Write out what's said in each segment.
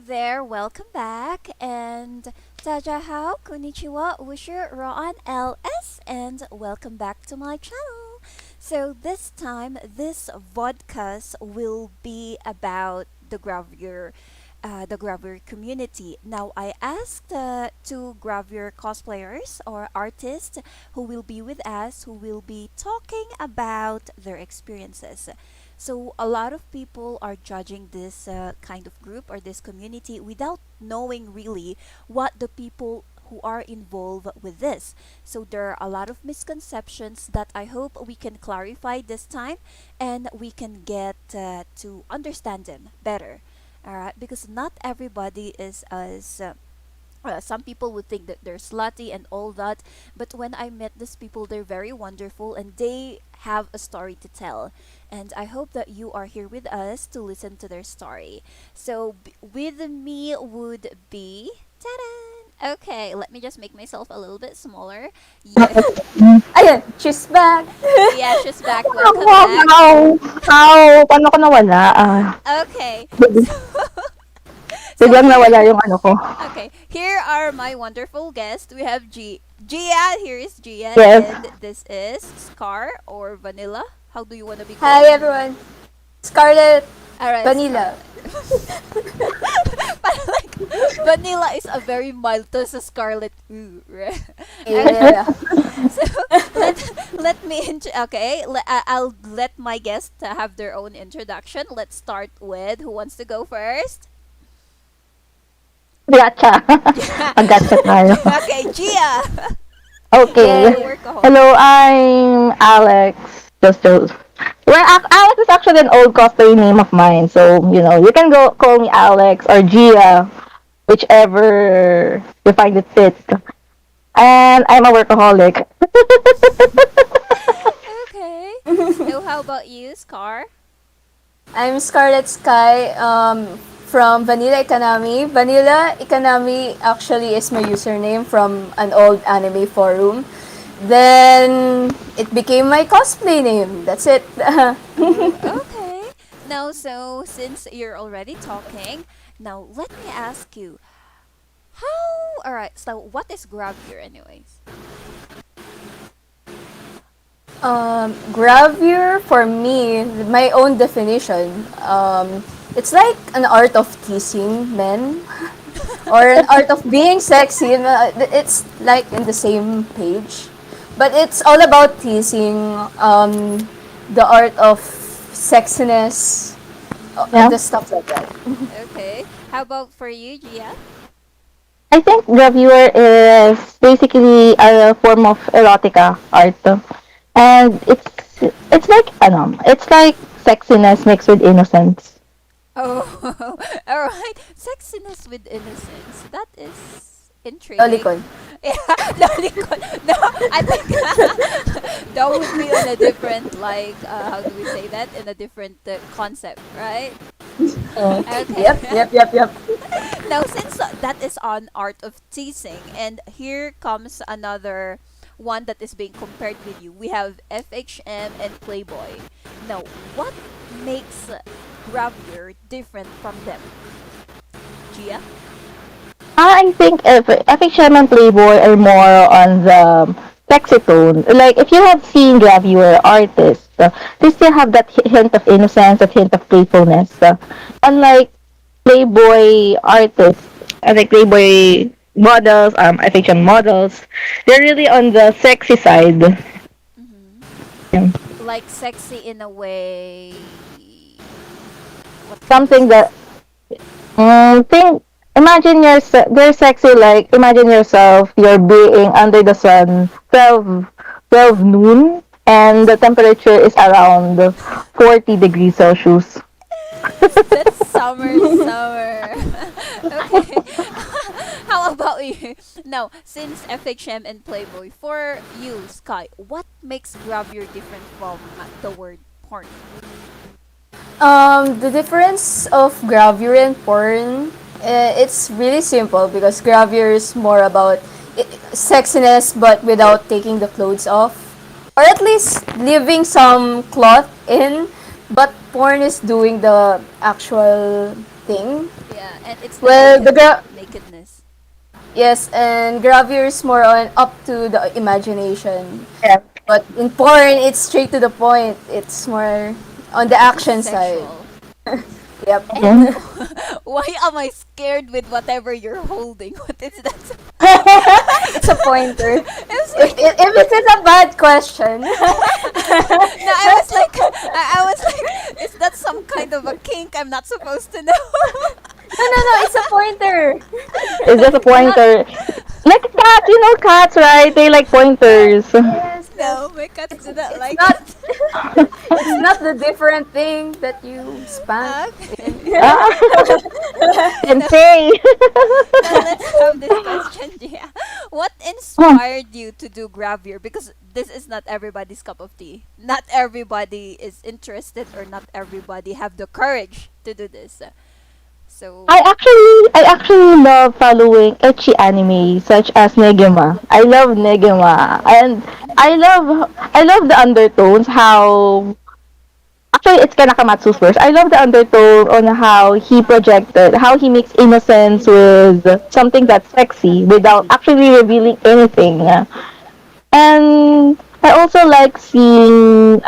there, welcome back. And Tajahao, konnichiwa, Wusher, Roan, LS, and welcome back to my channel. So this time, this vodcast will be about the Gravure community. Now, I asked two Gravure cosplayers or artists who will be with us, who will be talking about their experiences. So, a lot of people are judging this kind of group or this community without knowing really what the people who are involved with this. So, there are a lot of misconceptions that I hope we can clarify this time and we can get to understand them better. All right, because not everybody is as some people would think that they're slutty and all that, but when I met these people, they're very wonderful and they have a story to tell. And I hope that you are here with us to listen to their story. So, with me would be. Ta-da! Okay, let me just make myself a little bit smaller. Yeah, Ayun, she's back. yeah, she's back. How? Welcome back. Paano ko nawala? Okay, Big- so so biglang here. nawala yung ano ko. Okay, here are my wonderful guests. We have Gia. Here is Gia, Yes. and this is Scar or Vanilla. How do you want to be Hi, called? everyone. Scarlet All right, Vanilla. Parang like Vanilla is a very mild to sa Scarlet. Ooh, right? Yeah. So let me okay. I'll let my guests have their own introduction. Let's start with who wants to go first. Gacha. Pag-gacha tayo. Okay, Gia. Okay. Yay. Workaholic. Hello, I'm Alex. Just. Well, Alex is actually an old cosplay name of mine, so you can go call me Alex or Gia, whichever you find it fit. And I'm a workaholic. Okay. So how about you, Scar? I'm Scarlet Sky from Vanilla Ikanamii. Vanilla Ikanamii actually is my username from an old anime forum. Then it became my cosplay name. That's it. Okay. Now, so since you're already talking, now let me ask you, how? All right. So, what is Gravure, anyways? Gravure for me, my own definition. It's like an art of teasing men or an art of being sexy. It's like in the same page, but it's all about teasing. The art of sexiness, Yeah. the stuff like that. Okay. How about for you, Gia? I think gravure is basically a form of erotica art, and it's like sexiness mixed with innocence. Oh, all right. Sexiness with innocence. That is intriguing. Lolicon. Yeah, lolicon. No, I think that would be on a different, like, how do we say that? In a different concept, right? Okay. Yep. Now, since that is on art of teasing, and here comes another one that is being compared with you. We have FHM and Playboy. Now, what makes Gravure different from them? Gia? I think if FHM and Playboy are more on the sexy tone. Like if you have seen gravure artists, they still have that hint of innocence, that hint of playfulness. Unlike Playboy artists, I think Playboy models, FHM models, they're really on the sexy side. Mm-hmm. Yeah. Like sexy in a way. What would you Something say? that think imagine they're sexy, like imagine yourself you're being under the sun 12 noon and the temperature is around 40 degrees Celsius. That's summer. Okay. How about you? Now, since FHM and Playboy, for you, Sky, what makes Gravure different from the word porn? The difference of gravure and porn, it's really simple because gravure is more about sexiness but without taking the clothes off. Or at least leaving some cloth in, but porn is doing the actual thing. Yeah, And it's the Well, nakedness. yes, and Gravure is more on up to the imagination. Yeah. But in porn, it's straight to the point. It's more on the Just action side. sexual. Yep. And Mhm. why am I scared with whatever you're holding? What is that? It's a pointer. It's like If it is a bad question. no, I was like, is that some kind of a kink I'm not supposed to know? No, it's a pointer. It's just a Not, pointer. Like cats, you know cats, right? They like pointers. yes, No, yes. my cats It's do not it's like not it. it's not the different thing that you spank in. Okay. Ah, Now, Sensei. now let's have this question, Gia. What inspired you to do Gravure? Because this is not everybody's cup of tea. Not everybody is interested, or not everybody have the courage to do this. So, I actually love following ecchi anime such as Negima. I love Negima, and I love the undertones. How actually it's Kanakamatsu's verse. I love the undertone on how he projected, how he makes innocence with something that's sexy without actually revealing anything. And I also like seeing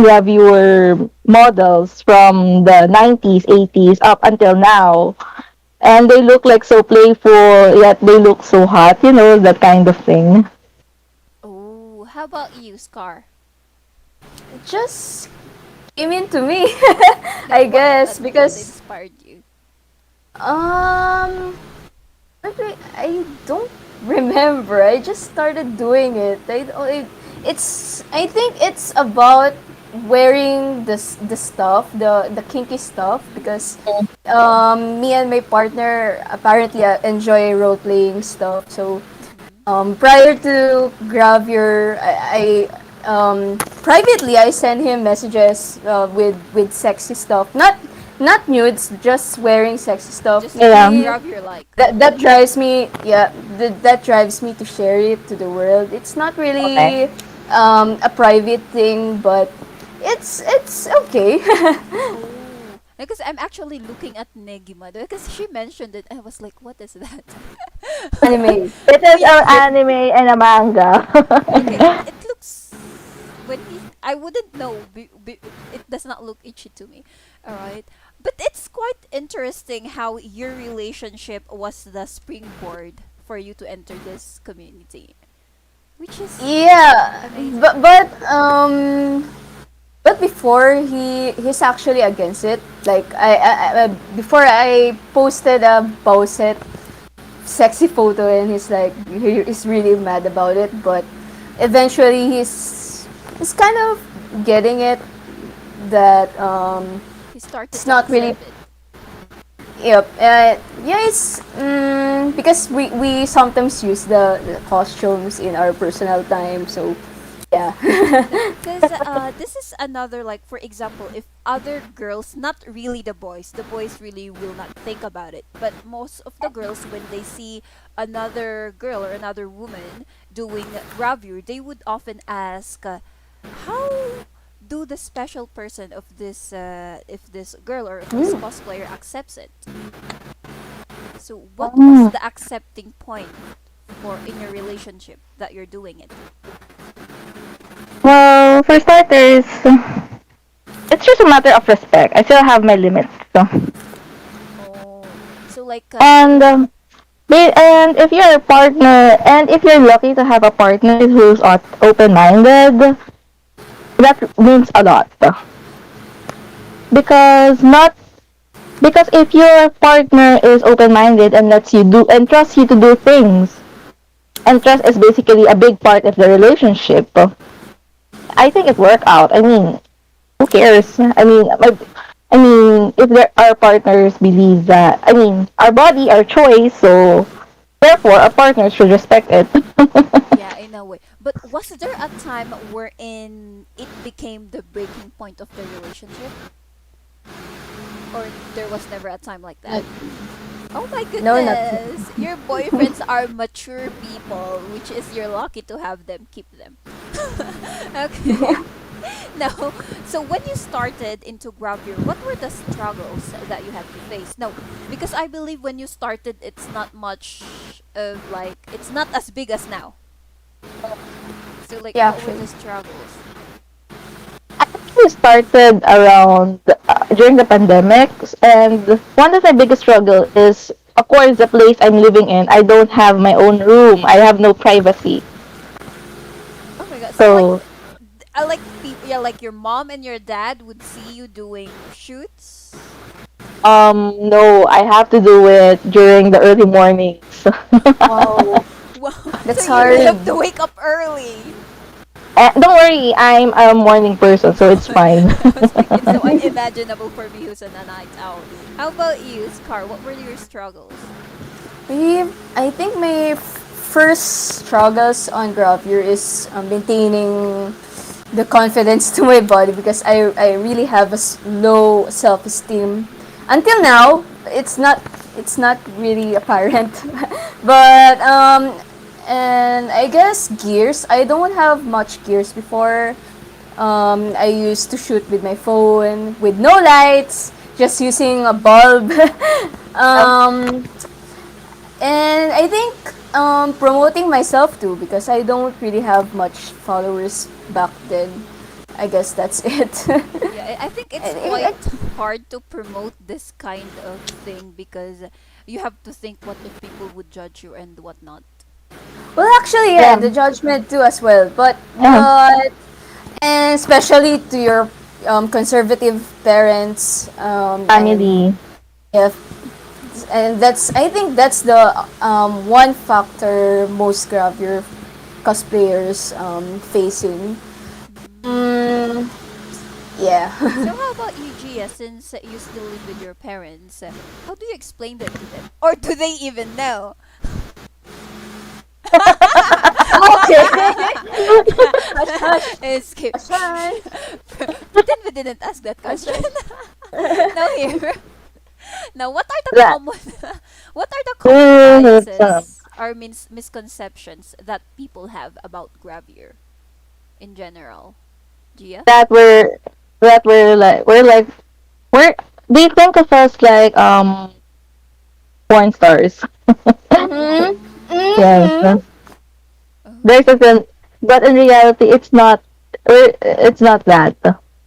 Gravure models from the 90s, 80s up until now. And they look like so playful, yet they look so hot, that kind of thing. oh, how about you, Scar? It just came into me, Yeah, I guess, what because inspired you? um, I don't remember. I just started doing it. I think it's about wearing the stuff, the kinky stuff, because me and my partner apparently enjoy role playing stuff. So Mm-hmm. prior to Gravure, privately I send him messages with sexy stuff, not nudes, just wearing sexy stuff. Just to see Yeah. Maybe Gravure like. that drives me, yeah, that drives me to share it to the world. It's not Okay. really a private thing, but it's okay. Oh, because I'm actually looking at Negima because she mentioned it. I was like, what is that? Anime. It Oh is yeah. an anime and a manga. Okay, it looks when he I wouldn't know. It does not look itchy to me. All right, but it's quite interesting how your relationship was the springboard for you to enter this community, which is Yeah, amazing. but before he's actually against it. Like before I posted a Bowset sexy photo, and he's really mad about it. But eventually he's kind of getting it that He started it's to not really. accept it. Yep. Yeah, it's because we sometimes use the costumes in our personal time. So yeah. No, because this is another, like, for example, if other girls, not really the boys really will not think about it, but most of the girls, when they see another girl or another woman doing gravure, they would often ask, how do the special person of this, if this girl or if this Mm. cosplayer accepts it? So, what was Mm. the accepting point for in your relationship that you're doing it? Well, for starters, it's just a matter of respect. I still have my limits. So. Oh, so like, And and if you're a partner, and if you're lucky to have a partner who's open-minded, that means a lot. Because not because if your partner is open-minded and lets you do and trusts you to do things, and trust is basically a big part of the relationship, I think it work out. I mean, who cares? I mean, if there our partners believe that, I mean, our body, our choice, so therefore our partners should respect it. yeah, in a way. But was there a time wherein it became the breaking point of the relationship? Or there was never a time like that? Not- Oh my no, not. goodness! Your boyfriends are mature people, which is you're lucky to have them, keep them. Okay. No. So when you started into Gravure, what were the struggles that you had to face? No, because I believe when you started, it's not much of like it's not as big as now. So like, Yeah, what were actually. the struggles? We started around during the pandemic, and one of my biggest struggle is, of course, the place I'm living in. I don't have my own room. I have no privacy. Oh my god! So like, So, I like people. Yeah, like your mom and your dad would see you doing shoots. no, I have to do it during the early mornings. Wow, Wow! So that's you really have hard. to wake up early. Don't worry, I'm a morning person, so it's fine. I was like, it's so unimaginable for me who's on a night owl. How about you, Scar? What were your struggles? I think my first struggles on Gravure is maintaining the confidence to my body because I really have a low self-esteem. Until now, it's not really apparent. But and I guess gears, I don't have much gears before. I used to shoot with my phone with no lights, just using a bulb. Yep. um, and I think promoting myself too because I don't really have much followers back then. I guess that's it. Yeah, I think it's quite I- hard to promote this kind of thing because you have to think what if people would judge you and whatnot. well, actually, yeah, Yeah. the judgment too as well. Yeah. But and especially to your conservative parents and Family. yeah, and that's I think that's the one factor most Gravure cosplayers facing. Mm. Mm, yeah. So how about you, Gia? Since you still live with your parents, how do you explain that to them, or do they even know? Okay. Hush, hush, Escape. hush, hush. Pretend we didn't ask that question. Now here. Now, what are the That. common, what are the It's, compromises or misconceptions that people have about Gravure in general? Gia? that we're they think of us like porn stars. Mm-hmm. Yes. Mm-hmm. There's a sen- but in reality it's not that.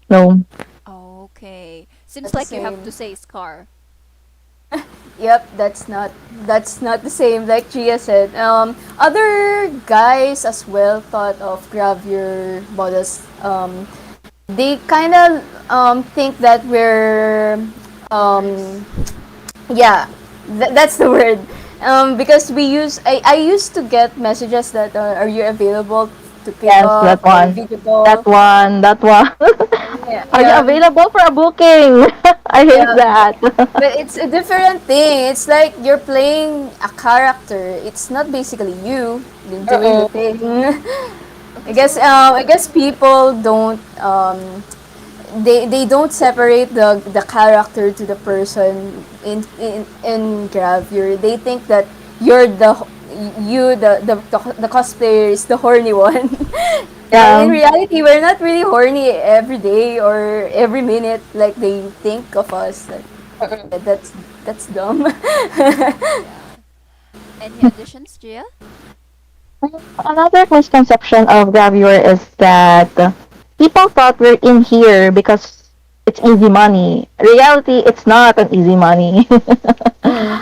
No. Oh, okay. Seems That's the like you have to same. say Scar. Yep, that's not the same like Gia said. Other guys as well thought of Gravure models. They kind of think that we're Strippers. um, yeah, that's the word. Because I used to get messages that are you available to pick Yes, up that or one. video That call? one. That one. Yeah, Are you yeah, available for a booking? I hate yeah. that. But it's a different thing. It's like you're playing a character. It's not basically you doing the Mm-mm. thing. Okay, so I guess people don't they don't separate the character to the person in Gravure. They think that you're the cosplayer is the horny one. But in Yeah. reality, we're not really horny every day or every minute like they think of us. Like, that's dumb. yeah. Any additions, Gia? Another misconception of Gravure is that people thought we're in here because it's easy money. Reality, it's not an easy money. Mm.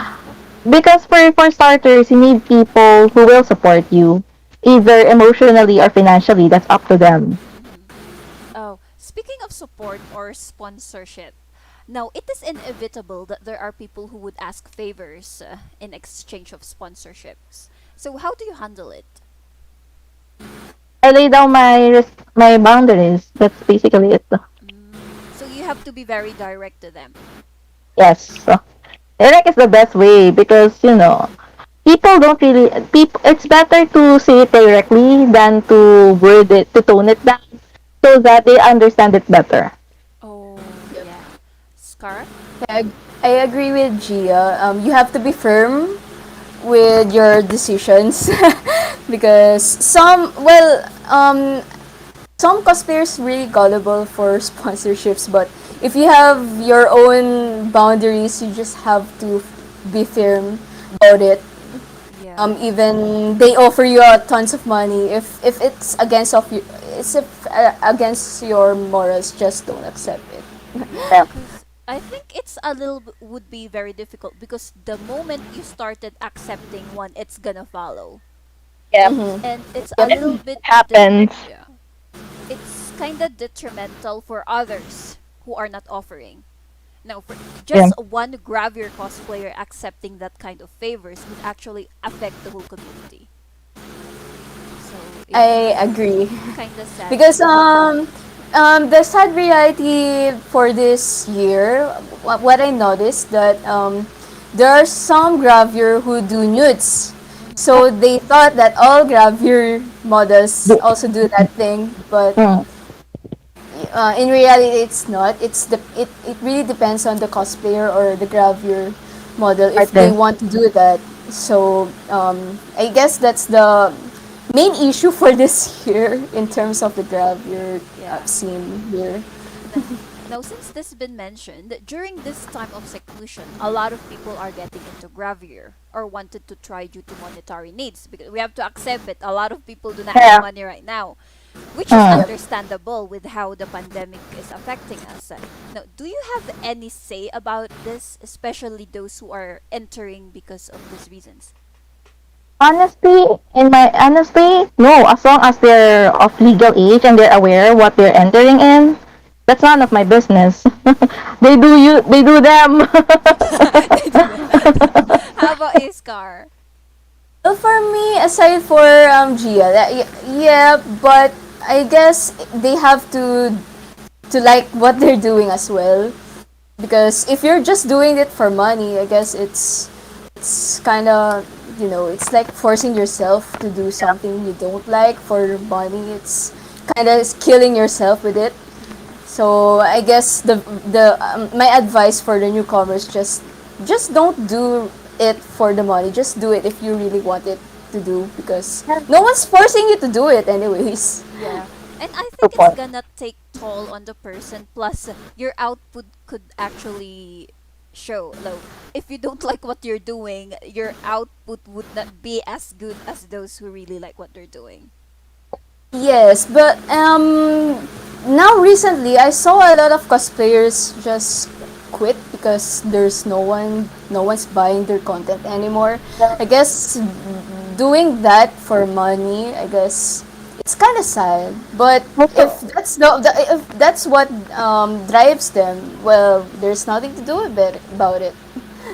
Because for starters, you need people who will support you, either emotionally or financially. That's up to them. Mm-hmm. Oh, speaking of support or sponsorship, now it is inevitable that there are people who would ask favors in exchange of sponsorships. So how do you handle it? I lay down my boundaries. That's basically it. So you have to be very direct to them. Yes. I think it's the best way because people don't really people. It's better to say it directly than to word it to tone it down so that they understand it better. Oh, yeah. Scar? I, I agree with Gia. You have to be firm with your decisions because some cosplayers really gullible for sponsorships, but if you have your own boundaries, you just have to be firm about it. Yeah. Even they offer you tons of money. If it's against of you, it's if, against your morals, just don't accept it. Yeah, Yeah. because I think it's a little would be very difficult because the moment you started accepting one, it's gonna follow, Yeah. Mm-hmm. and it's a Yep. little It bit happens. yeah, it's kind of detrimental for others who are not offering. Now, for Yeah. just one Gravure cosplayer accepting that kind of favors would actually affect the whole community. So I it's agree. kind of sad to Because see. the sad reality for this year, what I noticed that there are some gravure who do nudes, Hmm. so they thought that all gravure models also do that thing, but Mm. in reality it's not. It really depends on the cosplayer or the gravure model if they Artist. want to do that. So I guess that's the main issue for this year in terms of the gravure Yeah. scene here. Now, now, since this has been mentioned, during this time of seclusion, a lot of people are getting into Gravure or wanted to try due to monetary needs because we have to accept it. A lot of people do not have Yeah. money right now, which is Mm. Yep. understandable with how the pandemic is affecting us. Now, do you have any say about this, especially those who are entering because of these reasons? Honestly, no. As long as they're of legal age and they're aware what they're entering in, that's none of my business. They do them. They do that. How about Iskar? Well, for me, aside for Gia, yeah, but I guess they have to like what they're doing as well. Because if you're just doing it for money, I guess it's kind of, it's like forcing yourself to do something you don't like for money. It's kind of killing yourself with it. So I guess the my advice for the newcomers, just don't do it for the money. Just do it if you really want it to do, because no one's forcing you to do it anyways. Yeah. And I think it's Support. gonna take toll on the person. Plus, your output could actually show. Like, if you don't like what you're doing, your output would not be as good as those who really like what they're doing. Yes, but now recently I saw a lot of cosplayers just quit because there's no one's buying their content anymore. I guess doing that for money, I guess it's kind of sad. But if Also, if that's what drives them, well, there's nothing to do about it.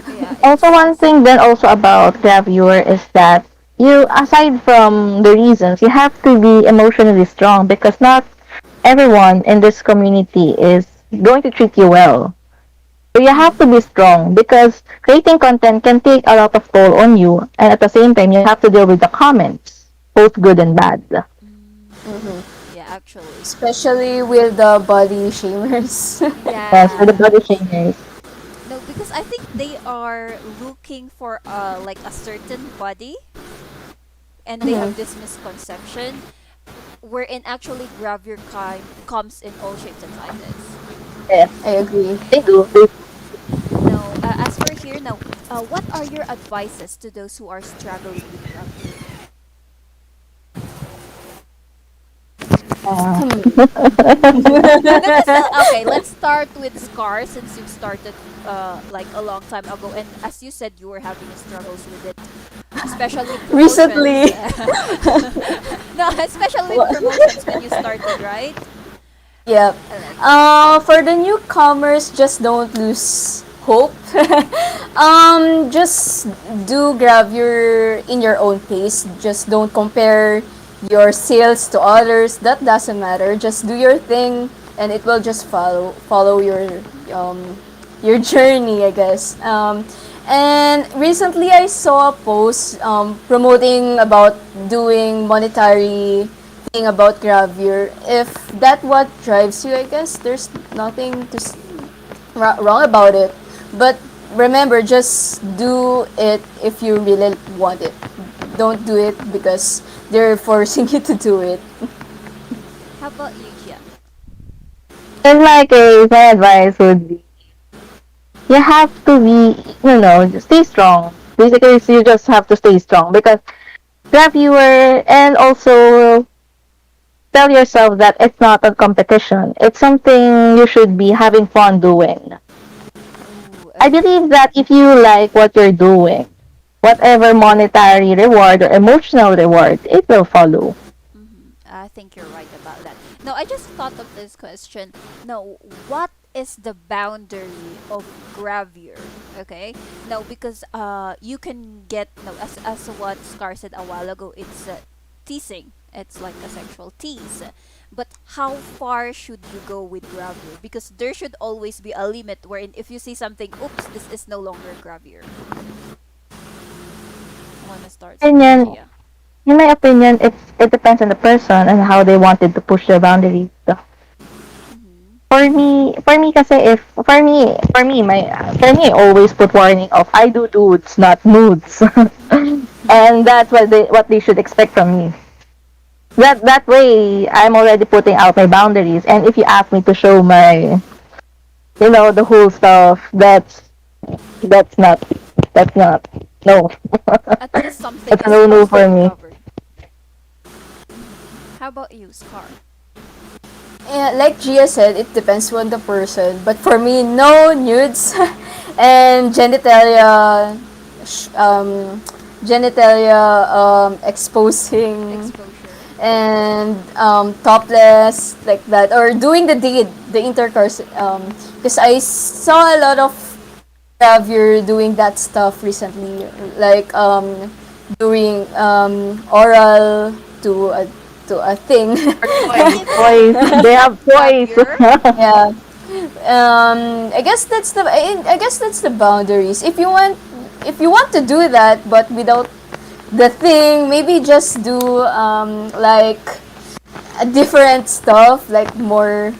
Yeah, also it's one thing then also about Gravure is that you, aside from the reasons, you have to be emotionally strong because not everyone in this community is going to treat you well. So you have to be strong because creating content can take a lot of toll on you, and at the same time you have to deal with the comments, both good and bad. Hmm. yeah, actually. Especially with the body shamers. Yes, for the Yeah. body shamers. No, because I think they are looking for like a certain body, and they have Mhm. this misconception wherein actually Gravure comes in all shapes and sizes. Yes, I agree. they do. They, Now, as for here, now, what are your advices to those who are struggling with Gravure? uh, I'm gonna say, okay, let's start with Scar since you've started like a long time ago, and as you said, you were having struggles with it, especially with promotions. Recently. No, especially with promotions when you started, right? Yep. Alright. For the newcomers, just don't lose hope. Just do gravure in your own pace. Just don't compare your sales to others. That doesn't matter. Just do your thing, and it will just follow um your journey, I guess. And recently, I saw a post promoting about doing monetary thing about gravure. If that what drives you, I guess there's nothing wrong about it. But remember, just do it if you really want it. Don't do it because they're forcing you to do it. How about In my case, my advice would be you have to be, just stay strong. Basically, you just have to stay strong because grab viewer and also tell yourself that it's not a competition. It's something you should be having fun doing. Ooh, I okay. believe that if you like what you're doing, whatever monetary reward or emotional reward, it will follow. I think you're right about that. No, I just thought of this question. No, what is the boundary of gravure? Okay. No, because you can get no, as what Scar said a while ago. It's teasing. It's like a sexual tease. But how far should you go with gravure? Because there should always be a limit wherein if you see something, oops, this is no longer gravure. I wanna start with Opinion, Gia. in my opinion, it depends on the person and how they wanted to push their boundaries. So, Mm-hmm. for me, kasi if for me, I always put warning of I do dudes, not nudes, and that's what they should expect from me. That way, I'm already putting out my boundaries. And if you ask me to show my, the whole stuff, that's not that's not no. At least something That's a is no no for mostly me. covered. How about you, Scar? Yeah, like Gia said, it depends on the person. But for me, no nudes and sh- um, genitalia exposing Exposure. and topless like that, or doing the deed, the intercourse. Because I saw a lot of Gravure doing that stuff recently, like doing oral to a thing. Like if Toys, they have toys. gravure. Yeah. I guess that's the boundaries. If you want to do that, but without the thing, maybe just do like a different stuff, like more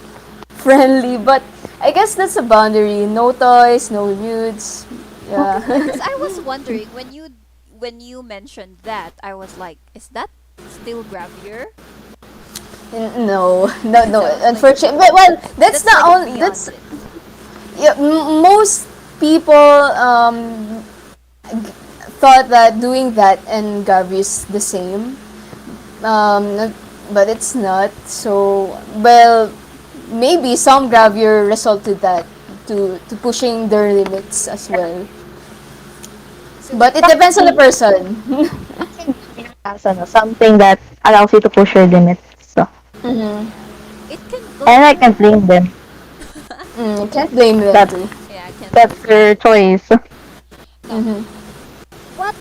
friendly. But I guess that's a boundary. No toys, no nudes. Yeah. Because I was wondering when you mentioned that, I was like, is that still gravure? No, no, So no. I was like, Unfortunately, but well, that's that's not like all. beyond That's it. yeah. Most people thought that doing that and Gavi is the same. But it's not. So, well, maybe some gravure result to that, to pushing their limits as well. So But it depends on the person. As something that allows you to push your limits. So, Mm-hmm. it can and I go. can't blame them. Can't blame them That too. Yeah, I can't that's blame them. their choice. No. Mm-hmm. What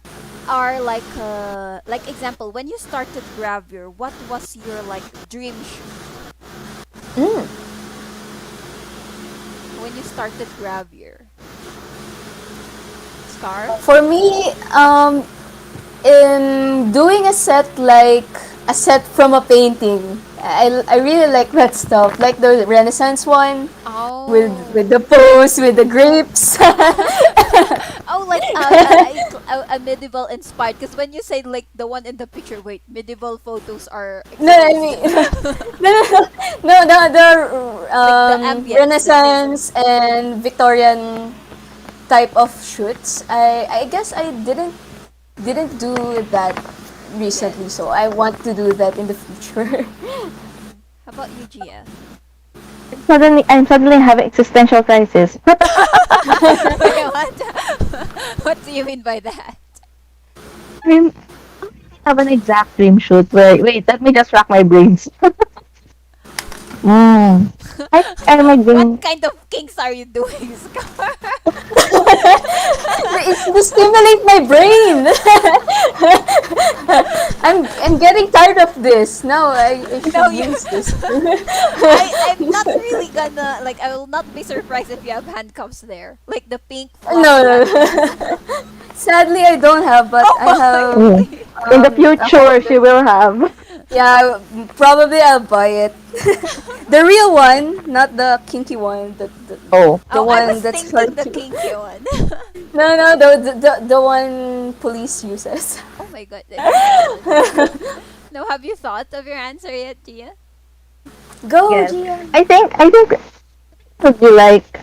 are like example when you started gravure? What was your like dream shoot Mm. when you started gravure? Scar. For me, in doing a set like a set from a painting, I really like that stuff, like the Renaissance one with Oh. the pose with the grapes. Oh, like a medieval inspired. Because when you say like the one in the picture, wait, medieval photos are No, I exposed. mean, no, no, no, the Like the ambience, the theme. Renaissance and Victorian type of shoots. I guess I didn't do that Yes. recently, so I want to do that in the future. How about you, Gia? I'm suddenly having existential crisis. Wait, what? What do you mean by that? I have an exact dream shoot. Wait, let me just rack my brains. mm. I my What dream. kind of kinks are you doing, Scar? It's to stimulate my brain. I'm getting tired of this. Now I No, should you. use this. I'm not really gonna like. I will not be surprised if you have handcuffs there, like the pink No, floppy no. handcuffs. Sadly, I don't have, but Oh I have Mm. my! In the a whole. future, she will have. Yeah, probably I'll buy it. The real one, not the kinky one. Oh. The Oh, I was one that's for thinking the kinky one. no, no, the one police uses. Oh my god, the kinky one. Now, have you thought of your answer yet, Gia? Go, Yes. Gia. I think would be like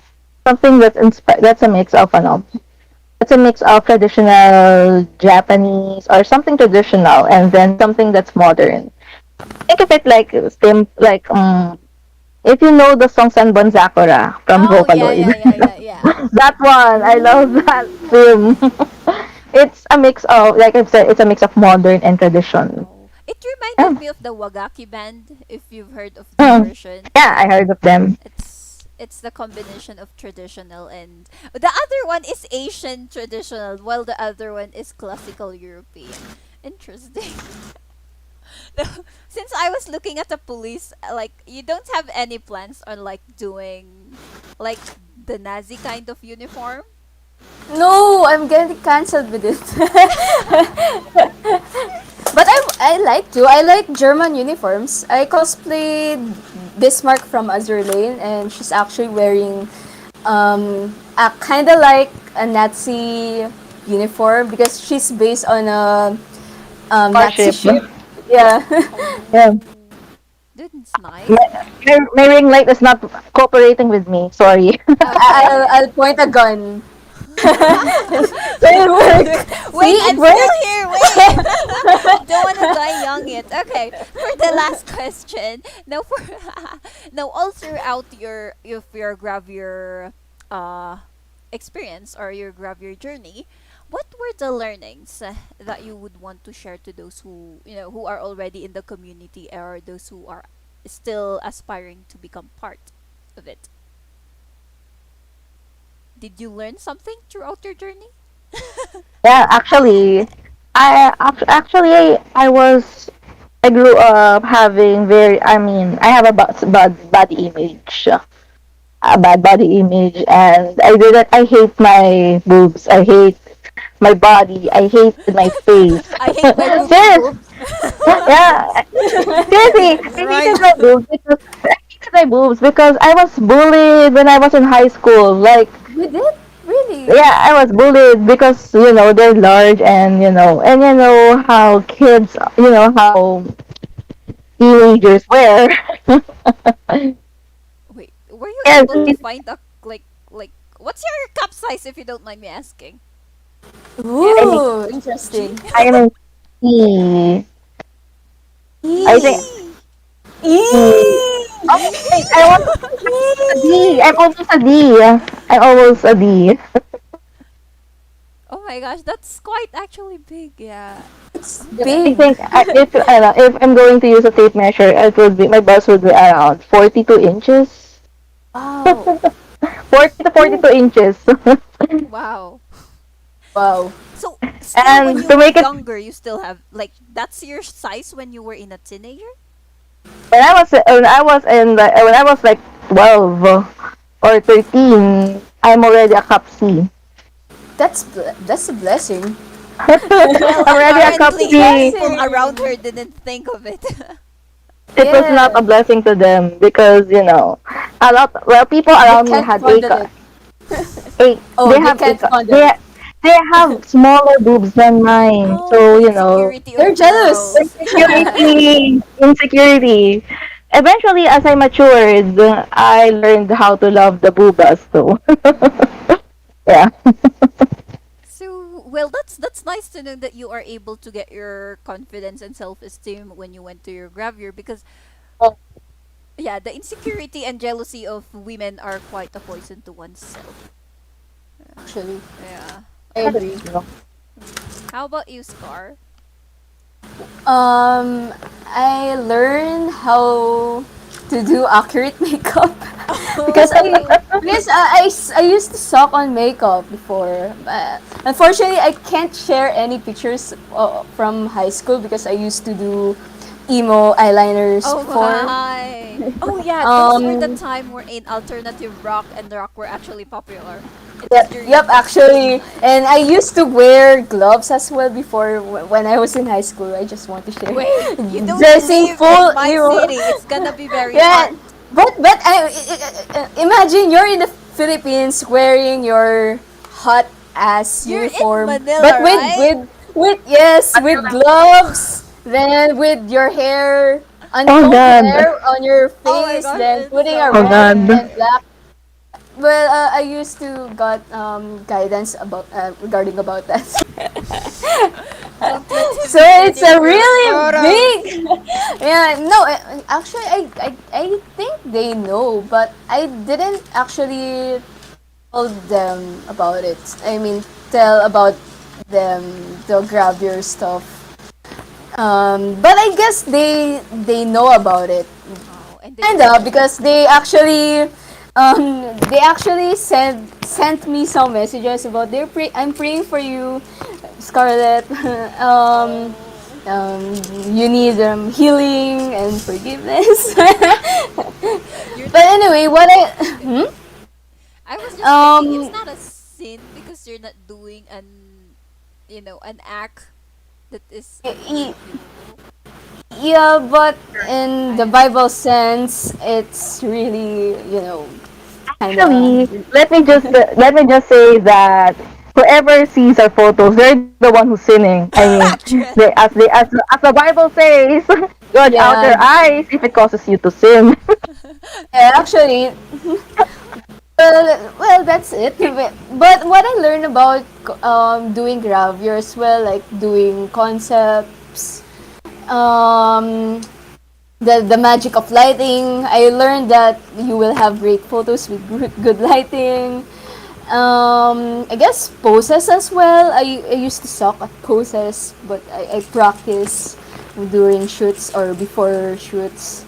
something that's that's a mix of it's a mix of traditional Japanese or something traditional and then something that's modern. Think of it like if you know the song Sanbon Sakura from Oh yeah, Vocaloid. yeah, yeah, yeah, yeah. That one, I love that Ooh. film. It's a mix of, like I've said, it's a mix of modern and tradition. Oh, it Yeah. reminded me of the Wagaki band. If you've heard of their Mm. version, Yeah, I heard of them. it's the combination of traditional and the other one is Asian traditional, while the other one is classical European. Interesting. Since I was looking at the police, like you don't have any plans on like doing like the Nazi kind of uniform. No, I'm getting cancelled with it. But I like to. I like German uniforms. I cosplayed Bismarck from Azur Lane, and she's actually wearing a kind of like a Nazi uniform because she's based on a Nazi Worship. ship. Yeah. Yeah. Oh, that's My, nice. my ring light is not cooperating with me. Sorry. Okay. I'll point a gun. wait, It work. See, I'm it still works. here. Wait. Don't want to die young yet. Okay. For the last question. Now for now all throughout your gravure uh experience or your gravure journey, what were the learnings that you would want to share to those who are already in the community or those who are still aspiring to become part of it? Did you learn something throughout your journey? Yeah, actually, I grew up having I mean, I have a bad body image, a bad body image, and I hate my boobs, I hate my body, I hate my face. I hate my boobs Serious, too. yeah, seriously, Right. I hated my boobs because I was bullied when I was in high school. Like, You did? Really? yeah, I was bullied because they're large, and you know how kids, how teenagers wear. Wait, were you Yes, able to find a like what's your cup size if you don't mind me asking? Ooh, G? interesting. I am in C. I think Eee. C. Oh Eee. wait, I want a D. I'm almost a D. I'm almost a D. Oh my gosh, that's quite actually big. Yeah. It's I big. think if I'm going to use a tape measure, my bust would be around 42 inches. Wow. 40 to 42 inches. Wow. Wow. So still when And you to were make it, younger, you still have like that's your size when you were in a teenager? when I was like 12 or 13, I'm already a cup C. That's a blessing. Well, I'm already a cup apparently the C. people around Blessing. her didn't think of it. It was not a Yeah. blessing to them because people They around me can't had handle it. Oh, they they have can't handle it. they have smaller boobs than mine. Oh, So the insecurity They're of jealous. girls. insecurity. Eventually, as I matured, I learned how to love the boobas too. Yeah. So, well, that's nice to know that you are able to get your confidence and self-esteem when you went to your gravure because yeah, the insecurity and jealousy of women are quite a poison to oneself. Actually, Yeah. I agree. How about you, Scar? Um, I learned how to do accurate makeup because I used to suck on makeup before. Unfortunately, I can't share any pictures from high school because I used to do emo eyeliners Oh before. my! Oh yeah, those were the Um, time wherein alternative rock and rock were actually popular. It was Yep, during yep, those actually. time. And I used to wear gloves as well before when I was in high school. I just want to share. Wait, you don't Dressing live in full my emo. city. It's gonna be very Yeah, hot. but imagine you're in the Philippines wearing your hot ass You're in uniform, but Manila, with right? with with yes, with gloves, then with your hair, Oh uncombed God. hair on your Oh my face, gosh, then it's putting a so Oh red God. hot. and black. Well, I used to got guidance about regarding about that. Don't let him So be it's a editing your really photos. big. Yeah, no, actually, I think they know, but I didn't actually tell them about it. I mean, tell about them the Gravure stuff. But I guess they know about it. Oh, and they Kinda, told you. because they actually sent me some messages about I'm praying for you, Scarlett. um, Oh, um, you need healing and forgiveness. you're But not anyway, doing what I anything. I was just thinking it's um not a sin because you're not doing an act that is y- unforgivable. yeah, but in the I Bible sense, it's really kind of Actually, let me just say that whoever sees our photos, they're the one who's sinning. I mean, actually. as the Bible says, judge out your yeah. eyes if it causes you to sin. Yeah, actually, well, that's it. But what I learned about doing gravure as well, like doing concepts, um, the magic of lighting. I learned that you will have great photos with good lighting. I guess poses as well. I used to suck at poses, but I practice during shoots or before shoots.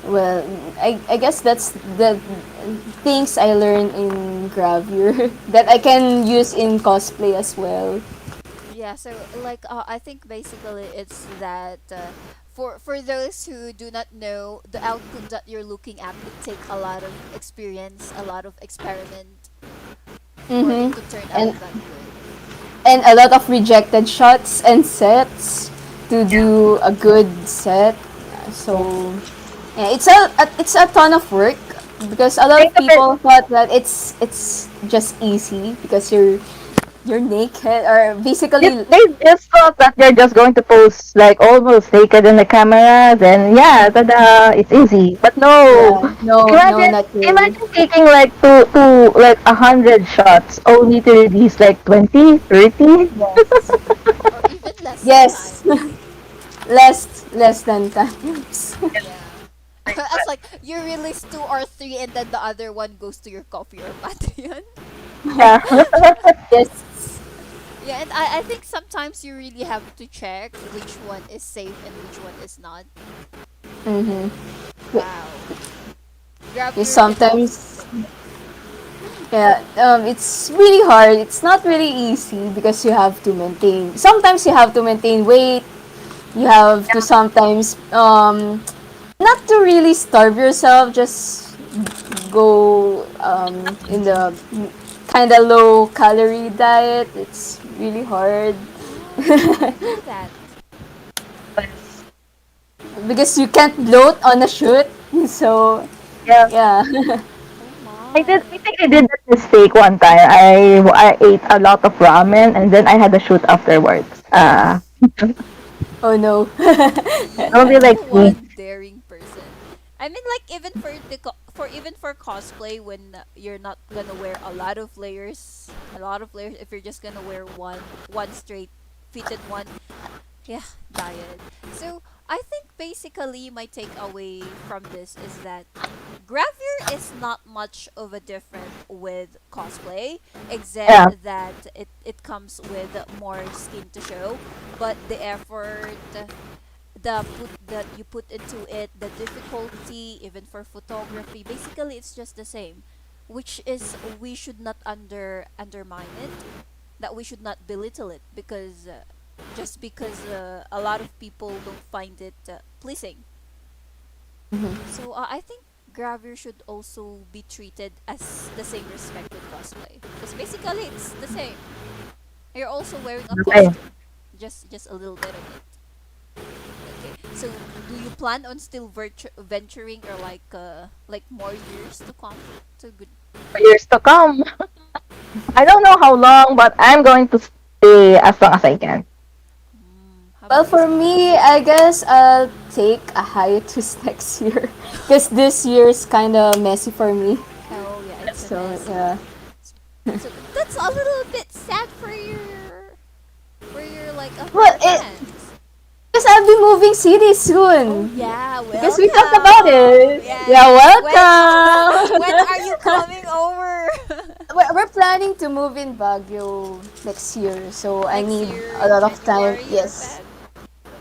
Well, I guess that's the things I learned in Gravure that I can use in cosplay as well. Yeah, so like I think basically it's that for those who do not know, the output that you're looking at would take a lot of experience, a lot of experiment for it Mm-hmm. to turn out And that good. a lot of rejected shots and sets to do a good set. So yeah, it's a ton of work because a lot Think of of it. people thought that it's just easy because you're naked or basically They just thought that they're just going to pose like almost naked in the camera, then yeah, tada, it's easy. But no, yeah, no, imagine not really. imagine taking like like 100 shots only to release like 20, 30. Yes. Or even less Yes. sometimes. less than times. Yeah. As like you release two or three and then the other one goes to your coffee or Patreon. Yeah. Yes. Yeah, and I think sometimes you really have to check which one is safe and which one is not. Mm-hmm. And wow. You Gravure can also. sometimes yeah, it's really hard. It's not really easy because you have to maintain. Sometimes you have to maintain weight. You have to sometimes not to really starve yourself. Just go in the kind of low calorie diet. It's really hard Oh, I did not know that. because you can't bloat on a shoot. So Yeah. yeah. Oh I my. think I did that mistake one time. I ate a lot of ramen and then I had a shoot afterwards. Oh no. Don't be You like me. one daring person. I mean, like even for for even for cosplay, when you're not gonna wear a lot of layers. If you're just gonna wear one straight fitted one, yeah, diet. So I think basically my takeaway from this is that Gravure is not much of a different with cosplay, Yeah. except that it comes with more skin to show, but the effort, the put that you put into it, the difficulty, even for photography, basically it's just the same, which is we should not undermine it, that we should not belittle it because just because a lot of people don't find it pleasing. So I think Gravure should also be treated as the same respect with cosplay because basically it's the same. You're also wearing a Okay. costume, just a little bit of it. Okay. So do you plan on still venturing or like more years to come to good? For years to come. I don't know how long, but I'm going to stay as long as I can. How Well, about you, for Scarlett? me, I guess I'll take a hiatus next year because this year is kind of messy for me. Oh yeah, it's a So messy. yeah. So that's a little bit sad for your for Well, your it fans. because I'll be moving cities Oh soon. yeah, Because we talked about welcome. it. Yeah, Yes. When welcome. are you coming over? We're planning to move in Baguio next year, so I Next need year a in lot of time. January, you're Yes. fed.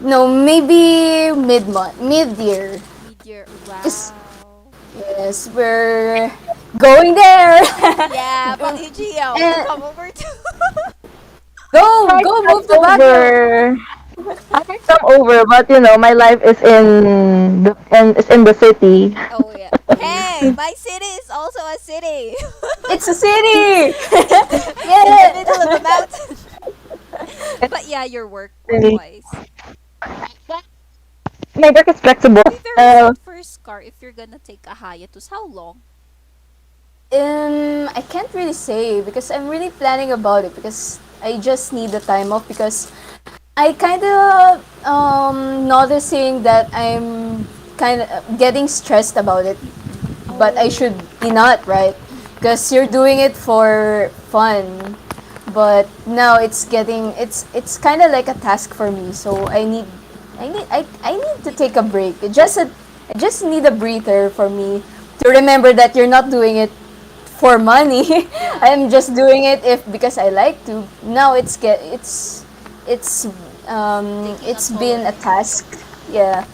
No, maybe mid-month, mid-year. Mid-year. Yes, Wow. yes, we're going there. Yeah, Pati Gia, I want to And come over too. Might go come move to Baguio. over. I might come over, but my life is in the city. Oh yeah. Hey, my city is also a city. It's a city. In the Yeah. middle of a mountain. But yeah, your work Really. wise. My work is flexible. To be very sad for Scar if you're gonna take a hiatus. How long? I can't really say because I'm really planning about it because I just need the time off because I kind of noticing that I'm kind of getting stressed about it, but I should Oh. be not, right? Because you're doing it for fun, but now it's kind of like a task for me. So I need to Need a take a break. break. I just need a breather for me to remember that you're not doing it for money. Yeah. I'm just doing it if because I like to. Now it's Taking a it's toll been on a you. task, yeah,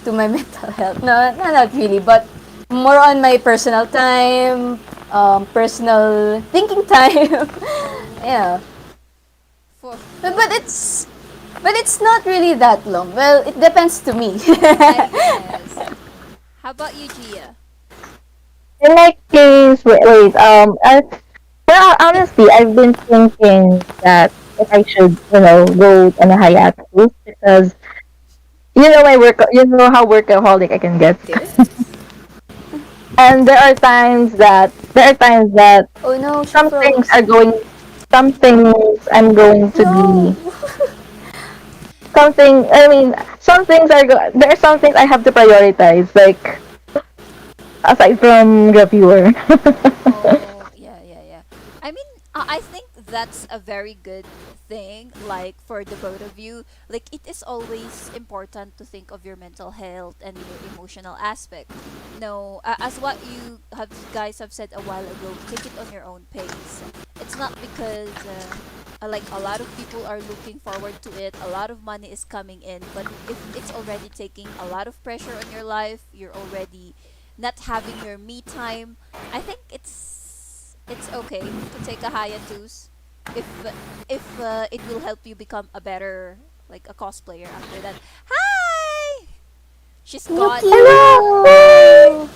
to my mental health. No, no, not really, but more on my personal time, personal thinking time. Oh. Yeah, For but it's not really that long. Well, it depends to me. I guess. How about you, Gia? In my case, wait, well, honestly, I've been thinking that if I should, go on a hiatus because you know how workaholic I can get, Yes. and there are times that Oh no, she some things froze. are going, some things I'm going to No. be something. I mean, there are some things I have to prioritize, like aside from Gravure. Oh, yeah, yeah, yeah. I mean, I think that's a very good thing, like for the both of you. Like, it is always important to think of your mental health and your emotional aspect. No, as what you guys have said a while ago, take it on your own pace. It's not because like a lot of people are looking forward to it, a lot of money is coming in, but if it's already taking a lot of pressure on your life, you're already not having your me time. I think it's okay to take a hiatus if it will help you become a better like a cosplayer after that. Hi, she's gone. Hello! Yuki!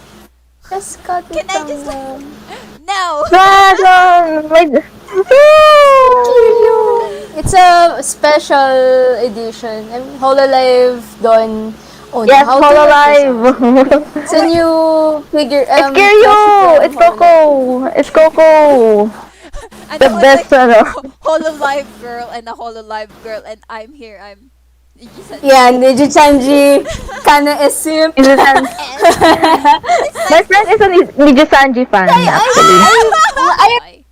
Just got me Can I from just the no? Dragon! It's a special edition. Hololive Don. Oh no, Yes, how do I pronounce it? Hololive! It's a new figure It's plushie Kiryu! from It's Hololive. Coco! It's Coco! I The know it's like best, Hololive girl and a Hololive girl, and I'm here. I'm Yeah, Ijisanji. Neji Chanji kinda a simp. is it an, But it's my nice friend to. is a Nijisanji fan, actually. I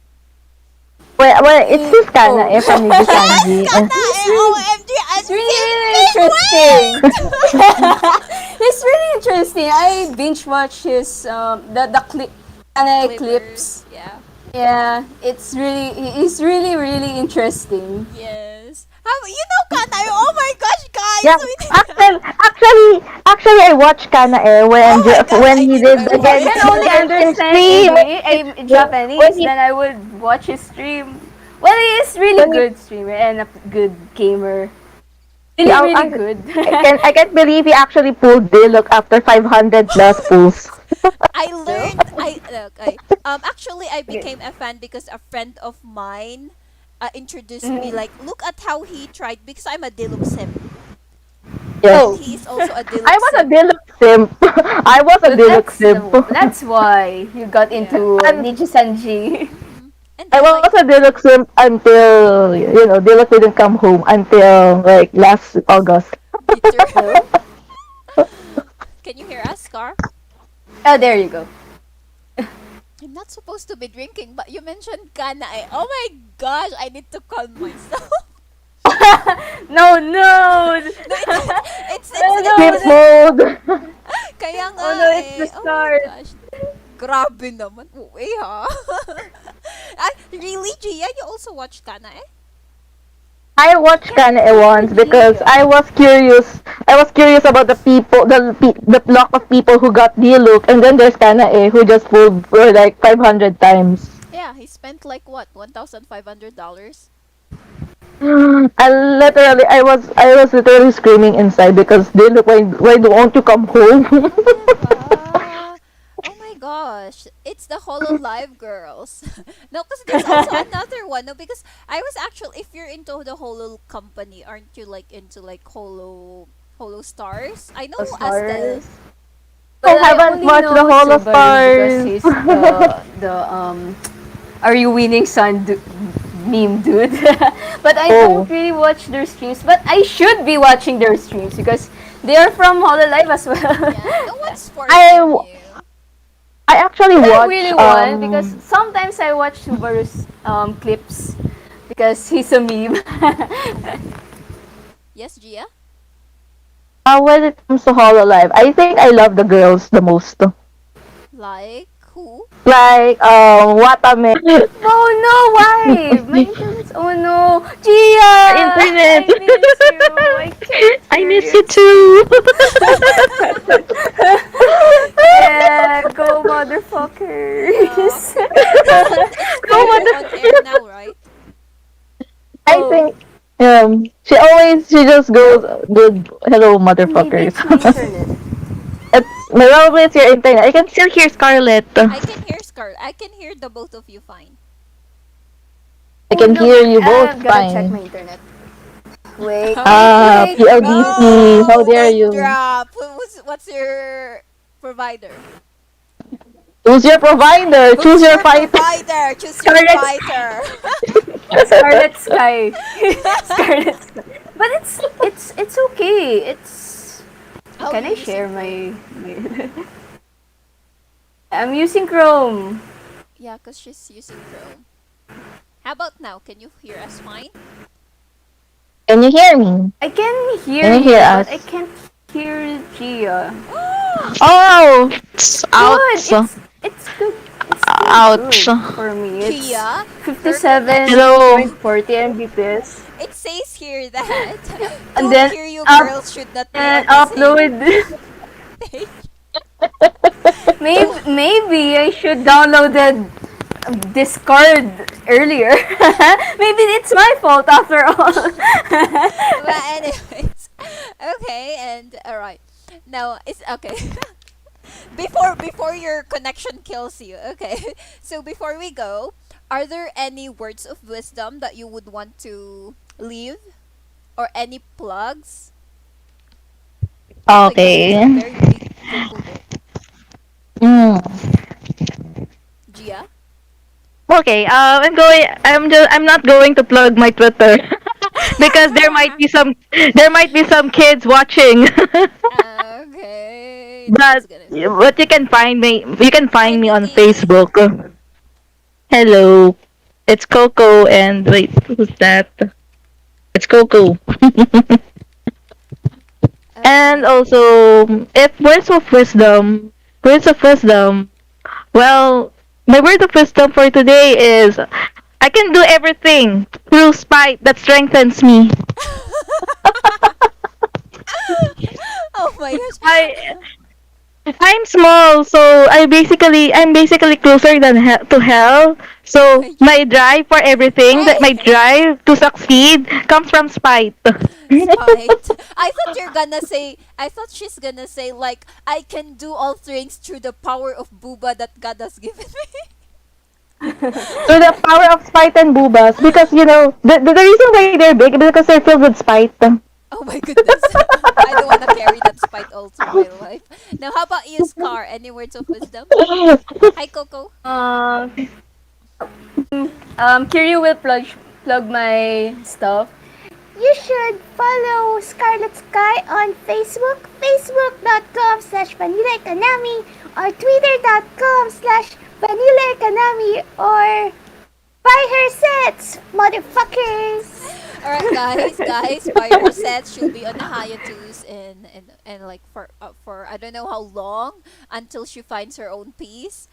Well, it's his kana oh. from Yes, Nijisanji. And Kana He's and really, OMG and it's really, same really thing. interesting. Wait. It's really interesting. I binge watch his the clip kind Clippers. clips. Yeah. Yeah, it's really really interesting. Yes. How you know Kana? Oh my gosh, guys! yeah, We need. actually, I watched Kana Oh my gosh, when I he need did my If I can voice. only in understand stream when Japanese, he then I would watch his stream. Well, he is really when he good streamer and a good gamer. he Really, out, really good. I can't believe he actually pulled Diluc after 500 plus pulls. I No? learned. Okay. Actually, I became a fan because a friend of mine introduced me. Mhm. Like, look at how he tried because I'm a Diluc simp, and Yes, Oh, he is also a I Diluc was a simp. Diluc simp. I was a so Diluc simp. that's why you got Yeah. into And Nichi Sanji. And I then was my a Diluc simp until Diluc didn't come home until like last August. bitter. No? Can you hear us, Scar? Oh, there you go. I'm not supposed to be drinking, but you mentioned kana eh. Oh my gosh, I need to calm myself. No, no! No, Oh it's Sleep no! mode. kaya nga Oh no, it's the eh. Oh my start. gosh. Grabe naman. Uy ha. Ah, really, Gia? You also watched kana eh? I watched Can't Kanae remember once because Gia. I was curious. I was curious about the people, the block of people who got the look, and then there's Kanae who just pulled for like 500 times. Yeah, he spent like what? $1,500? I was literally screaming inside because they look. Why don't you come home? Oh, diba? Oh my gosh. It's the Holo Live girls. No, because there's also another one. No, because I was actually, if you're into the Holo company, aren't you like into like Holo Stars? I know The Astel. stars. I Well, I haven't only watched the know whole of Subaru because Stars. he's the Are You Winning Son meme dude. But I don't Oh, really watch their streams. But I should be watching their streams because they are from Hololive as well. Yeah, no one's forcing I you. I actually But I watch really want because sometimes I watch Subaru's clips because he's a meme. Yes, Gia? when it comes to Hololive, I think I love the girls the most. Like who? Like Watame. Oh no, why? My internet's oh no. Gia! Internet. I miss you. I can't I hear miss you. you too. Yeah, go Yeah. motherfuckers. It's No Gravure on air wonder. now, right? I Oh, think she just goes good hello maybe motherfuckers. it's my internet. Probably it's your internet. I can still hear Scarlett. I can hear Scar. I can hear the both of you fine. I Oh can no, hear you both I've gotta check my fine. internet. Wait, wait, Ah, wait. PLDT. How No, dare name you? drop. What's your provider? Choose your provider. Choose Who's your your fighter. provider? Choose your Scarlett. fighter. Scarlet Sky. Scarlet Sky. But it's okay. It's Oh, can you're I using share Chrome. my I'm using Chrome. Yeah, because she's using Chrome. How about now? Can you hear us fine? Can you hear me? I can hear Can you hear you, but I us? can't hear Gia. Oh, Good. ouch. It's good. It's still Ouch. good for me. It's Gia, your connection. Hello. 57.40 Mbps. It says here that And don't then hear you up girls should not be and on the same upload. page. Maybe I should download the Discord earlier. Maybe it's my fault after all. But anyways, okay, and all right. Now it's okay. Before your connection kills you. Okay. So before we go, are there any words of wisdom that you would want to leave or any plugs? Oh my gosh, it's a Okay. very big cocoa there. Mm. Gia? Okay. I'm not going to plug my Twitter because there might be some kids watching. Okay, but that's gonna. but you can find me. You can Hi, find me on Mickey. Facebook. Hello. It's Coco and wait, who's that? It's Coco. And Okay. also, if words of wisdom, well, my word of wisdom for today is I can do everything through spite that strengthens me. Oh my gosh. I I'm small, so I'm basically closer than to hell. So my drive for everything, that my Hey, drive to succeed comes from spite. spite. I thought she's gonna say, like, I can do all things through the power of Booba that God has given me. So the power of spite and boobas, because the reason why they're big is because they're filled with spite. Oh my goodness. I don't wanna carry that spite all through my life. Now, how about you, Scar? Any words of wisdom? Hi, Coco. um, Kiryu will plug my stuff. You should follow Scarlet Sky on Facebook, facebook.com/vanillaikanami, or twitter.com/vanillaikanami, or buy her sets, motherfuckers! All right, guys, buy her sets. She'll be on a hiatus and like for I don't know how long until she finds her own peace.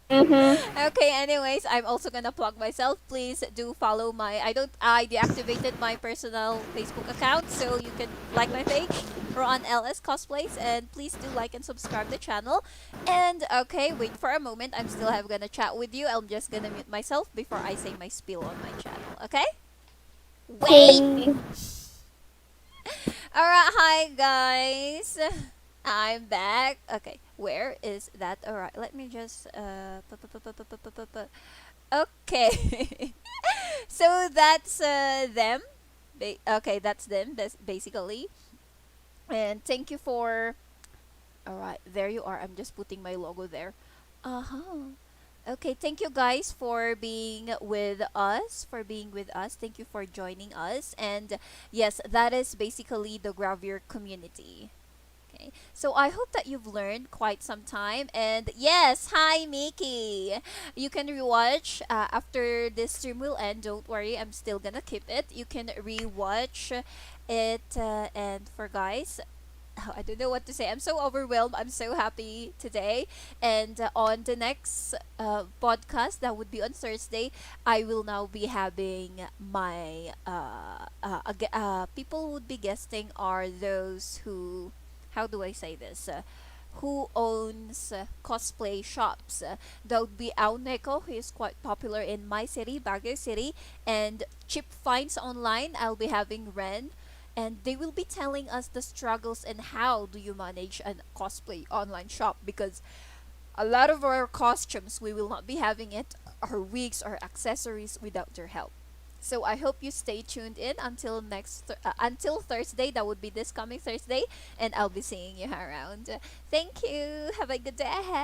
Mm-hmm. Okay, anyways, I'm also gonna plug myself. Please do follow my I deactivated my personal Facebook account so you can like my page or on LS Cosplays, and please do like and subscribe the channel. And okay, wait for a moment. I'm still have gonna chat with you. I'm just gonna mute myself before I say my spiel on my channel. Okay? Wait. Okay. Alright, hi guys. I'm back. Okay, where is that? Alright, let me just okay. So that's them. Okay, that's them. That's basically. And thank you for. Alright, there you are. I'm just putting my logo there. Uh huh. Okay, thank you guys for being with us, Thank you for joining us. And yes, that is basically the Gravure community. Okay, so I hope that you've learned quite some time. And yes, hi Mickey. You can rewatch after this stream will end. Don't worry, I'm still gonna keep it. You can rewatch it. And for guys, I don't know what to say. I'm so overwhelmed. I'm so happy today. And on the next podcast, that would be on Thursday, I will now be having my people who would be guesting are those who, how do I say this? Who owns cosplay shops. That would be Auneko, who is quite popular in my city, Baguio City, and Cheap Finds Online. I'll be having Ren, and they will be telling us the struggles and how do you manage an cosplay online shop, because a lot of our costumes we will not be having it, our wigs or accessories, without their help. So I hope you stay tuned in until until Thursday. That would be this coming Thursday, and I'll be seeing you around. Thank you. Have a good day ahead.